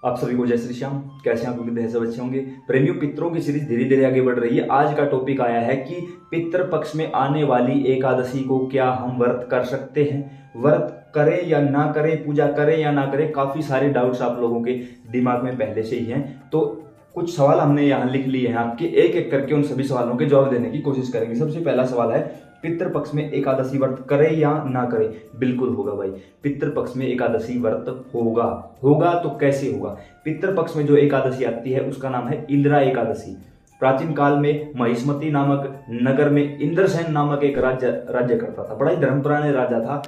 आप सभी को जय श्री श्याम। कैसे हैं आप? उम्मीद है सब अच्छे होंगे। प्रेमियों, पितरों की सीरीज धीरे धीरे आगे बढ़ रही है। आज का टॉपिक आया है कि पितृ पक्ष में आने वाली एकादशी को क्या हम व्रत कर सकते हैं, व्रत करें या ना करें, पूजा करें या ना करें। काफी सारे डाउट्स आप लोगों के दिमाग में पहले से ही हैं, तो कुछ सवाल हमने यहाँ लिख लिए हैं आपके, एक एक करके उन सभी सवालों के जवाब देने की कोशिश करेंगे। सबसे पहला सवाल है, पितृपक्ष में एकादशी व्रत करें या ना करें? बिल्कुल होगा भाई, पितृपक्ष में एकादशी व्रत होगा। होगा तो कैसे होगा? पितृपक्ष में जो एकादशी आती है उसका नाम है इंदिरा एकादशी। प्राचीन काल में महिष्मती नामक नगर में इंद्रसेन नामक एक राज्य करता था, बड़ा ही धर्मपरायण राजा था।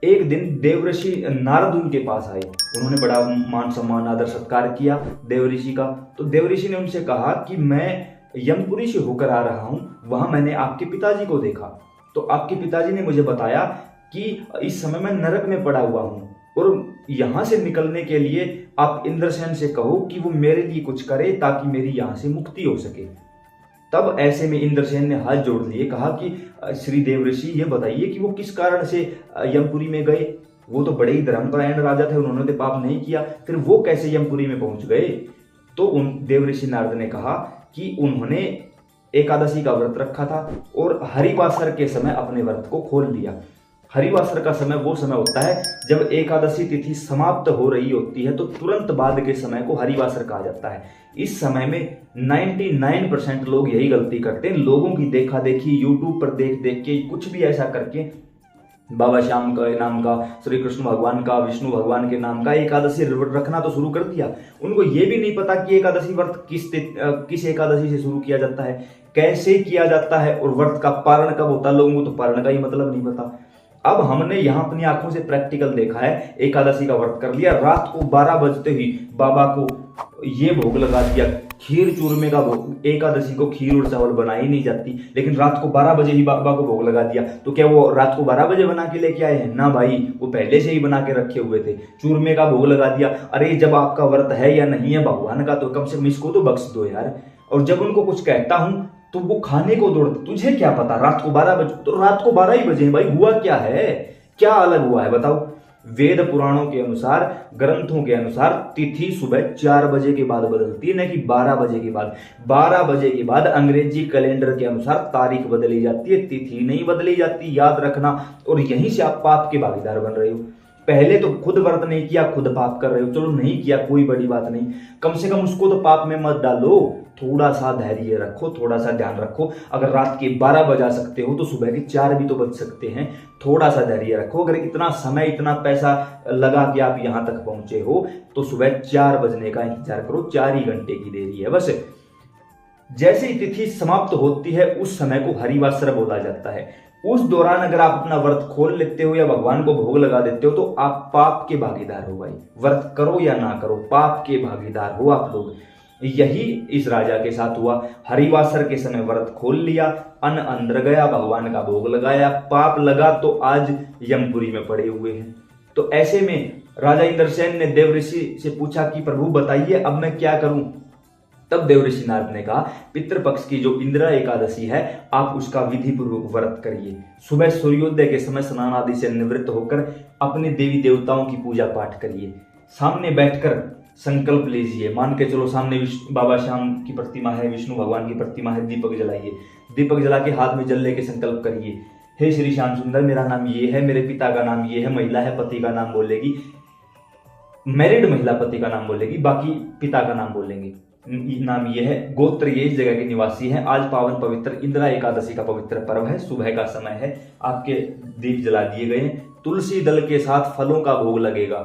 एक दिन देवऋषि नारद उनके पास आए। उन्होंने बड़ा मान सम्मान आदर सत्कार किया देवऋषि का। तो देवऋषि ने उनसे कहा कि मैं यमपुरी से होकर आ रहा हूं, वहां मैंने आपके पिताजी को देखा। तो आपके पिताजी ने मुझे बताया कि इस समय मैं नरक में पड़ा हुआ हूं और यहां से निकलने के लिए आप इंद्रसेन से कहो कि वो मेरे लिए कुछ करे ताकि मेरी यहां से मुक्ति हो सके। तब ऐसे में इंद्रसेन ने हाथ जोड़ लिए, कहा कि श्री देवऋषि ये बताइए कि वो किस कारण से यमपुरी में गए। वो तो बड़े ही धर्मपरायण राजा थे, उन्होंने तो पाप नहीं किया, फिर वो कैसे यमपुरी में पहुंच गए? तो उन देवऋषि नारद ने कहा कि उन्होंने एकादशी का व्रत रखा था और हरिवासर के समय अपने व्रत को खोल लिया। हरिवासर का समय वो समय होता है जब एकादशी तिथि समाप्त हो रही होती है, तो तुरंत बाद के समय को हरिवासर कहा जाता है। इस समय में 99% लोग यही गलती करते हैं, लोगों की देखा देखी, यूट्यूब पर देख देख के कुछ भी ऐसा करके बाबा श्याम का नाम का, श्री कृष्ण भगवान का, विष्णु भगवान के नाम का एकादशी रखना तो शुरू कर दिया। उनको ये भी नहीं पता कि एकादशी व्रत किस एकादशी से शुरू किया जाता है, कैसे किया जाता है और व्रत का पारण कब होता है। लोगों को तो पारण का ही मतलब नहीं पता। अब हमने यहाँ अपनी आंखों से प्रैक्टिकल देखा है, एकादशी का व्रत कर लिया, रात को 12 बजते ही बाबा को ये भोग लगा दिया, खीर चूरमे का भोग। एकादशी को खीर और चावल बनाई नहीं जाती, लेकिन रात को 12 बजे ही बाबा को भोग लगा दिया। तो क्या वो रात को 12 बजे बना के लेके आए हैं? ना भाई, वो पहले से ही बना के रखे हुए थे। चूरमे का भोग लगा दिया। अरे जब आपका व्रत है या नहीं है भगवान का, तो कम से कम इसको तो बख्श दो यार। और जब उनको कुछ कहता हूं तो वो खाने को दौड़ते, तुझे क्या पता रात को 12 बजे? तो रात को 12 ही बजे भाई, हुआ क्या है, क्या अलग हुआ है बताओ? वेद पुराणों के अनुसार, ग्रंथों के अनुसार तिथि सुबह 4 बजे के बाद बदलती है, न कि 12 बजे के बाद। 12 बजे के बाद अंग्रेजी कैलेंडर के अनुसार तारीख बदली जाती है, तिथि नहीं बदली जाती, याद रखना। और यहीं से आप पाप के भागीदार बन रहे हो। पहले तो खुद व्रत नहीं किया, खुद पाप कर रहे हो। चलो नहीं किया, कोई बड़ी बात नहीं, कम से कम उसको तो पाप में मत डालो। थोड़ा सा धैर्य रखो, थोड़ा सा ध्यान रखो। अगर रात के 12 बजा सकते हो तो सुबह के 4 भी तो बज सकते हैं। थोड़ा सा धैर्य रखो। अगर इतना समय, इतना पैसा लगा के आप यहां तक पहुंचे हो तो सुबह 4 बजने का इंतजार करो। 4 ही घंटे की देरी है बस। जैसे ही तिथि समाप्त होती है उस समय को हरिवासर बोला जाता है। उस दौरान अगर आप अपना व्रत खोल लेते हो या भगवान को भोग लगा देते हो तो आप पाप के भागीदार हो भाई। व्रत करो या ना करो, पाप के भागीदार हो आप लोग। यही इस राजा के साथ हुआ। हरिवासर के समय व्रत खोल लिया, अन्न अंदर गया, भगवान का भोग लगाया, पाप लगा तो आज यमपुरी में पड़े हुए हैं। तो ऐसे में राजा इंद्रसेन ने देवऋषि से पूछा कि प्रभु बताइए अब मैं क्या करूं? तब देवऋषि नारद ने कहा, पितृपक्ष की जो इंदिरा एकादशी है आप उसका विधि पूर्वक व्रत करिए। सुबह सूर्योदय के समय स्नान आदि से निवृत्त होकर अपने देवी देवताओं की पूजा पाठ करिए। सामने बैठकर संकल्प लीजिए। मान के चलो सामने बाबा श्याम की प्रतिमा है, विष्णु भगवान की प्रतिमा है, दीपक जलाइए। दीपक जला के हाथ में जल लेके संकल्प करिए, हे श्री श्याम सुंदर, मेरा नाम ये है, मेरे पिता का नाम ये है, महिला है पति का नाम बोलेगी, मैरिड महिला पति का नाम बोलेगी, बाकी पिता का नाम बोलेंगे। नाम ये है, गोत्र ये, इस जगह के निवासी हैं। आज पावन पवित्र इंदिरा एकादशी का पवित्र पर्व है, सुबह का समय है, आपके दीप जला दिए गए हैं। तुलसी दल के साथ फलों का भोग लगेगा।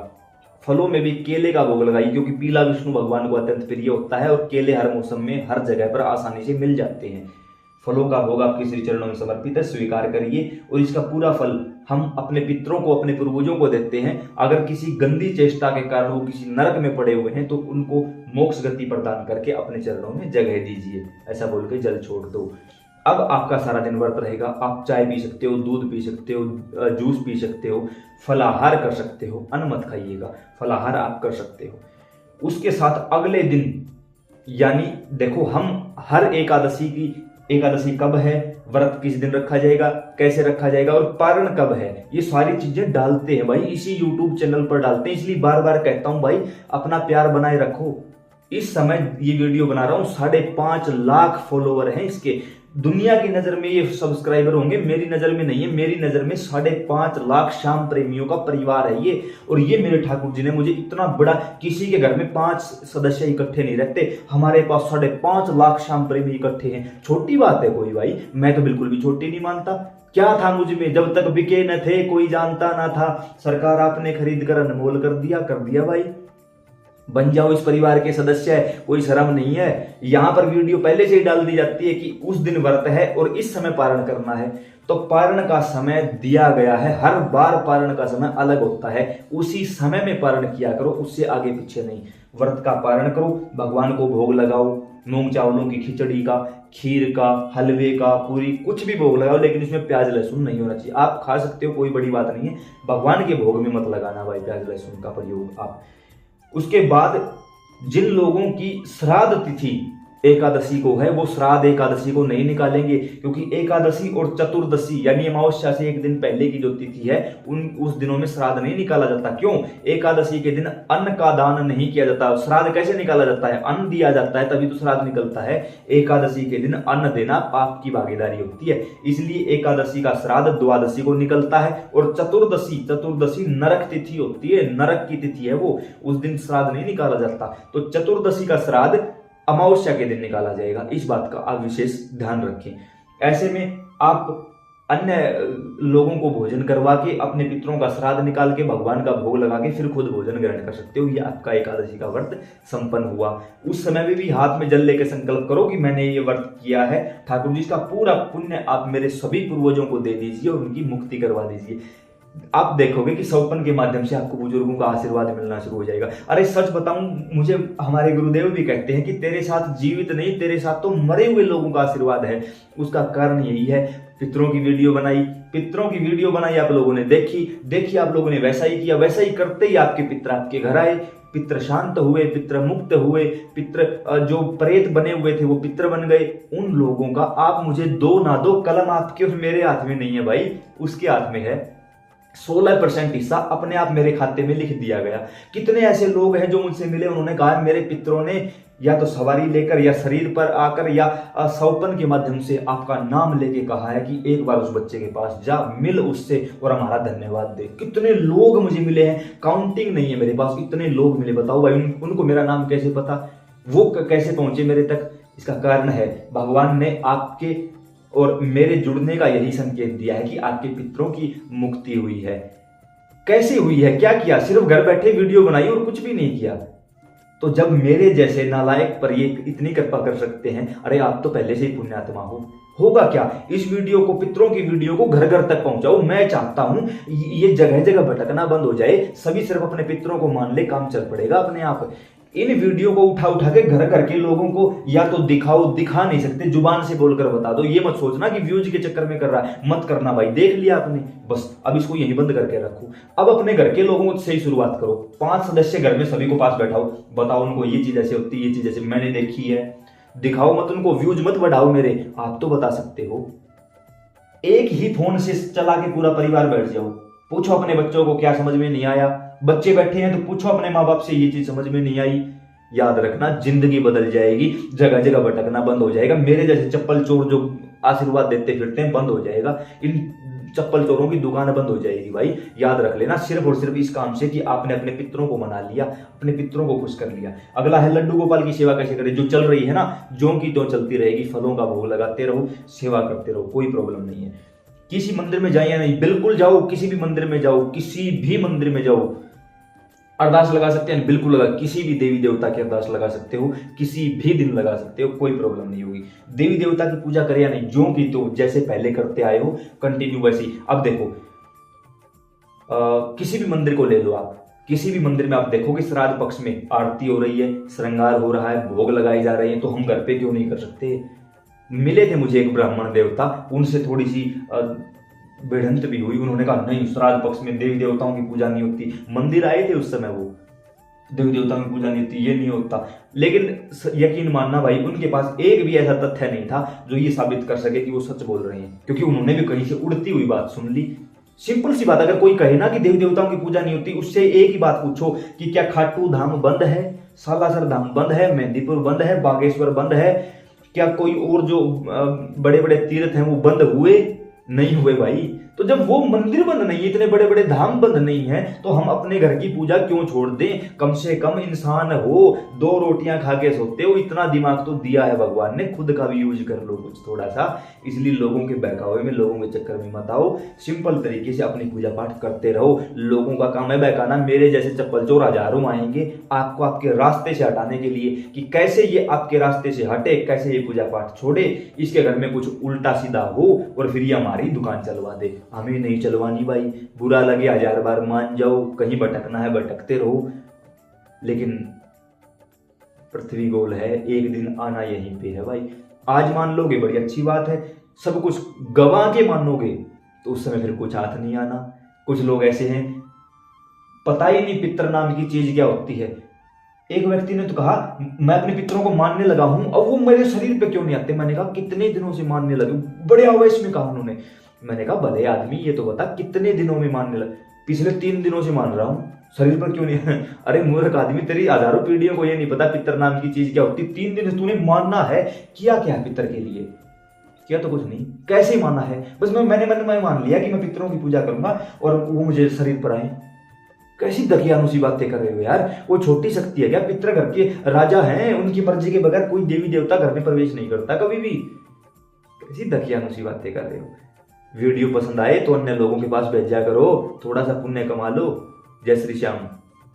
फलों में भी केले का भोग लगाइए, क्योंकि पीला विष्णु भगवान को अत्यंत प्रिय होता है और केले हर मौसम में हर जगह पर आसानी से मिल जाते हैं। फलों का भोग आपके श्री चरणों में समर्पित है, स्वीकार करिए। और इसका पूरा फल हम अपने पितरों को, अपने पूर्वजों को देते हैं। अगर किसी गंदी चेष्टा के कारण वो किसी नरक में पड़े हुए हैं तो उनको मोक्ष गति प्रदान करके अपने चरणों में जगह दीजिए, ऐसा बोल के जल छोड़ दो। अब आपका सारा दिन व्रत रहेगा। आप चाय पी सकते हो, दूध पी सकते हो, जूस पी सकते हो, फलाहार कर सकते हो। अन्न मत खाइएगा, फलाहार आप कर सकते हो। उसके साथ अगले दिन, यानी देखो हम हर एकादशी की एकादशी कब है, व्रत किस दिन रखा जाएगा, कैसे रखा जाएगा और पारण कब है, ये सारी चीजें डालते हैं भाई, इसी यूट्यूब चैनल पर डालते हैं। इसलिए बार बार कहता हूं भाई, अपना प्यार बनाए रखो। इस समय ये वीडियो बना रहा हूं, 5.5 लाख फॉलोवर हैं इसके। दुनिया की नजर में ये सब्सक्राइबर होंगे, मेरी नजर में नहीं है। मेरी नजर में 5.5 लाख श्याम प्रेमियों का परिवार है ये। और ये मेरे ठाकुर जी ने मुझे इतना बड़ा, किसी के घर में 5 सदस्य इकट्ठे नहीं रहते, हमारे पास 5.5 लाख श्याम प्रेमी इकट्ठे हैं। छोटी बात है कोई भाई? मैं तो बिल्कुल भी छोटी नहीं मानता। क्या था मुझ में? जब तक बिके न थे कोई जानता ना था, सरकार आपने खरीद कर अनमोल कर दिया भाई। बन जाओ इस परिवार के सदस्य, है कोई शर्म नहीं है। यहां पर वीडियो पहले से ही डाल दी जाती है कि उस दिन व्रत है और इस समय पारण करना है। तो पारण का समय दिया गया है, हर बार पारण का समय अलग होता है, उसी समय में पारण किया करो, उससे आगे पीछे नहीं। व्रत का पारण करो, भगवान को भोग लगाओ, मूंग चावलों की खिचड़ी का, खीर का, हलवे का, पूरी, कुछ भी भोग लगाओ, लेकिन इसमें प्याज लहसुन नहीं होना चाहिए। आप खा सकते हो, कोई बड़ी बात नहीं है, भगवान के भोग में मत लगाना भाई प्याज लहसुन का प्रयोग आप। उसके बाद जिन लोगों की श्राद्ध तिथि एकादशी को है, वो श्राद्ध एकादशी को नहीं निकालेंगे, क्योंकि एकादशी और चतुर्दशी यानी अमावस्या से एक दिन पहले की जो तिथि है उस दिनों में श्राद्ध नहीं निकाला जाता। क्यों? एकादशी के दिन अन्न का दान नहीं किया जाता। श्राद्ध कैसे निकाला जाता है? अन्न दिया जाता है, तभी तो श्राद्ध निकलता है। एकादशी के दिन अन्न देना पाप की भागीदारी होती है, इसलिए एकादशी का श्राद्ध द्वादशी को निकलता है। और चतुर्दशी नरक तिथि होती है, नरक की तिथि है वो, उस दिन श्राद्ध नहीं निकाला जाता। तो चतुर्दशी का श्राद्ध अमावस्या के दिन निकाला जाएगा, इस बात का आप विशेष ध्यान रखें। ऐसे में आप अन्य लोगों को भोजन करवा के, अपने पितरों का श्राद्ध निकाल के, भगवान का भोग लगा के फिर खुद भोजन ग्रहण कर सकते हो। ये आपका एकादशी का व्रत संपन्न हुआ। उस समय में भी हाथ में जल लेके संकल्प करो कि मैंने ये व्रत किया है, ठाकुर जी, इसका पूरा पुण्य आप मेरे सभी पूर्वजों को दे दीजिए और उनकी मुक्ति करवा दीजिए। आप देखोगे कि सौपन के माध्यम से आपको बुजुर्गों का आशीर्वाद मिलना शुरू हो जाएगा। अरे सच बताऊं, मुझे हमारे गुरुदेव भी कहते हैं कि तेरे साथ जीवित नहीं, तेरे साथ तो मरे हुए लोगों का आशीर्वाद है। उसका कारण यही है, पितरों की वीडियो बनाई आप लोगों ने, देखी आप लोगों ने, वैसा ही किया, वैसा ही करते ही आपके पितर आपके घर आए, पितृ शांत हुए, पितृ मुक्त हुए, पितृ जो प्रेत बने हुए थे वो पितृ बन गए। उन लोगों का आप मुझे दो ना दो, कलम आपके और मेरे हाथ में नहीं है भाई, उसके हाथ में है। 16% हिस्सा अपने आप मेरे खाते में लिख दिया गया। कितने ऐसे लोग हैं जो मुझसे मिले, उन्होंने कहा मेरे पितरों ने या तो सवारी लेकर या शरीर पर आकर या सौपन के माध्यम से आपका नाम लेके कहा है कि एक बार उस बच्चे के पास जा, मिल उससे और हमारा धन्यवाद दे। कितने लोग मुझे मिले हैं, काउंटिंग नहीं है मेरे पास, इतने लोग मिले। बताओ भाई, उनको मेरा नाम कैसे पता, वो कैसे पहुंचे मेरे तक? इसका कारण है भगवान ने आपके और मेरे जुड़ने का यही संकेत दिया है कि आपके पितरों की मुक्ति हुई है। कैसे हुई है, क्या किया? सिर्फ घर बैठे वीडियो बनाई और कुछ भी नहीं किया। तो जब मेरे जैसे नालायक पर ये इतनी कृपा कर सकते हैं, अरे आप तो पहले से ही पुण्यात्मा हो। होगा क्या? इस वीडियो को, पितरों की वीडियो को घर घर तक पहुंचाओ। मैं चाहता हूं ये जगह जगह भटकना बंद हो जाए, सभी सिर्फ अपने पितरों को मान ले, काम चल पड़ेगा अपने आप। इन वीडियो को उठा के घर घर के लोगों को या तो दिखाओ, दिखा नहीं सकते, जुबान से बोलकर बता दो। ये मत सोचना कि व्यूज के चक्कर में कर रहा है, मत करना भाई, देख लिया आपने, बस अब इसको यहीं बंद करके रखो। अब अपने घर के लोगों से ही शुरुआत करो। 5 सदस्य घर में, सभी को पास बैठाओ, बताओ उनको ये चीज ऐसे होती है, ये चीज ऐसे मैंने देखी है। दिखाओ मत उनको, व्यूज मत बढ़ाओ मेरे, आप तो बता सकते हो। एक ही फोन से चला के पूरा परिवार बैठ जाओ, पूछो अपने बच्चों को क्या समझ में नहीं आया। बच्चे बैठे हैं तो पूछो अपने माँ बाप से, ये चीज समझ में नहीं आई। याद रखना, जिंदगी बदल जाएगी, जगह जगह भटकना बंद हो जाएगा। मेरे जैसे चप्पल चोर जो आशीर्वाद देते फिरते हैं, बंद हो जाएगा। इन चप्पल चोरों की दुकान बंद हो जाएगी भाई, याद रख लेना। सिर्फ और सिर्फ इस काम से कि आपने अपने पितरों को मना लिया, अपने पितरों को खुश कर लिया। अगला है लड्डू गोपाल की सेवा कैसे करें, जो चल रही है ना, जो की तो चलती रहेगी। फलों का भोग लगाते रहो, सेवा करते रहो, कोई प्रॉब्लम नहीं है। किसी मंदिर में जाए या नहीं, बिल्कुल जाओ, किसी भी मंदिर में जाओ, किसी भी मंदिर में जाओ, अरदास लगा सकते हैं, बिल्कुल लगा। किसी भी देवी देवता की अरदास लगा सकते हो, किसी भी दिन लगा सकते हो, कोई प्रॉब्लम नहीं होगी। देवी देवता की पूजा करे या नहीं, जो की तो जैसे पहले करते आए हो कंटिन्यू वैसे ही। अब देखो, किसी भी मंदिर को ले लो आप, किसी भी मंदिर में आप देखोगे श्राद्ध पक्ष में आरती हो रही है, श्रृंगार हो रहा है, भोग लगाए जा रहे हैं, तो हम घर पे क्यों नहीं कर सकते? मिले थे मुझे एक ब्राह्मण देवता, उनसे थोड़ी सी भिड़ंत भी हुई। उन्होंने कहा नहीं, श्राद्ध पक्ष में देवी देवताओं की पूजा नहीं होती। मंदिर आए थे उस समय वो, देवी देवताओं की पूजा नहीं होती, ये नहीं होता। लेकिन यकीन मानना भाई, उनके पास एक भी ऐसा तथ्य नहीं था जो ये साबित कर सके कि वो सच बोल रहे हैं, क्योंकि उन्होंने भी कहीं से उड़ती हुई बात सुन ली। सिंपल सी बात, अगर कोई कहे ना कि देवी देवताओं की पूजा नहीं होती, उससे एक ही बात पूछो कि क्या खाटू धाम बंद है, सालासर धाम बंद है, मेहंदीपुर बंद है, बागेश्वर बंद है, क्या कोई और जो बड़े बड़े तीर्थ हैं वो बंद हुए? नहीं हुए भाई। तो जब वो मंदिर बंद नहीं है, इतने बड़े बड़े धाम बंद नहीं है, तो हम अपने घर की पूजा क्यों छोड़ दें? कम से कम इंसान हो, 2 रोटियां खा के सोते हो, इतना दिमाग तो दिया है भगवान ने, खुद का भी यूज कर लो कुछ थोड़ा सा। इसलिए लोगों के बहकावे में, लोगों के चक्कर में मत आओ, सिंपल तरीके से अपनी पूजा पाठ करते रहो। लोगों का काम है बहकाना। मेरे जैसे चप्पल चोर हजारों आएंगे आपको आपके रास्ते से हटाने के लिए, कि कैसे ये आपके रास्ते से हटे, कैसे ये पूजा पाठ छोड़े, इसके घर में कुछ उल्टा सीधा हो और फिर ये हमारी दुकान चलवा दे। हमें नहीं चलवानी भाई, बुरा लगे 1000 बार मान जाओ, कहीं भटकना है भटकते रहो, लेकिन पृथ्वी गोल है, एक दिन आना यहीं पे है भाई। आज मान लोगे बड़ी अच्छी बात है, सब कुछ गवा के मानोगे तो उस समय फिर कुछ हाथ नहीं आना। कुछ लोग ऐसे हैं पता ही नहीं पितर नाम की चीज क्या होती है। एक व्यक्ति ने तो कहा मैं अपने पितरों को मानने लगा हूं, अब वो मेरे शरीर पे क्यों नहीं आते? मैंने कहा कितने दिनों से मानने लगे? बड़े आवेश में कहा उन्होंने। मैंने कहा भले आदमी ये तो बता कितने दिनों में मानने लगे? पिछले 3 दिनों से मान रहा हूं, शरीर पर क्यों नहीं? अरे मूर्ख आदमी, तेरी हजारों पीढ़ियों को ये नहीं पता पितर नाम की चीज क्या होती? 3 दिन से तूने मानना है, किया क्या है पितर के लिए? किया तो कुछ नहीं। कैसे माना है? बस मैंने मन में मान लिया कि मैं पितरों की पूजा करूंगा और वो मुझे शरीर पर आए। कैसी दकियानुसी बातें कर रहे हो यार? वो छोटी शक्ति है क्या? पितर घर के राजा हैं, उनकी मर्जी के बगैर कोई देवी देवता घर में प्रवेश नहीं करता कभी भी। कैसी दकियानुसी बातें कर रहे हो? वीडियो पसंद आए तो अन्य लोगों के पास भेजा करो, थोड़ा सा पुण्य कमा लो। जय श्री श्याम।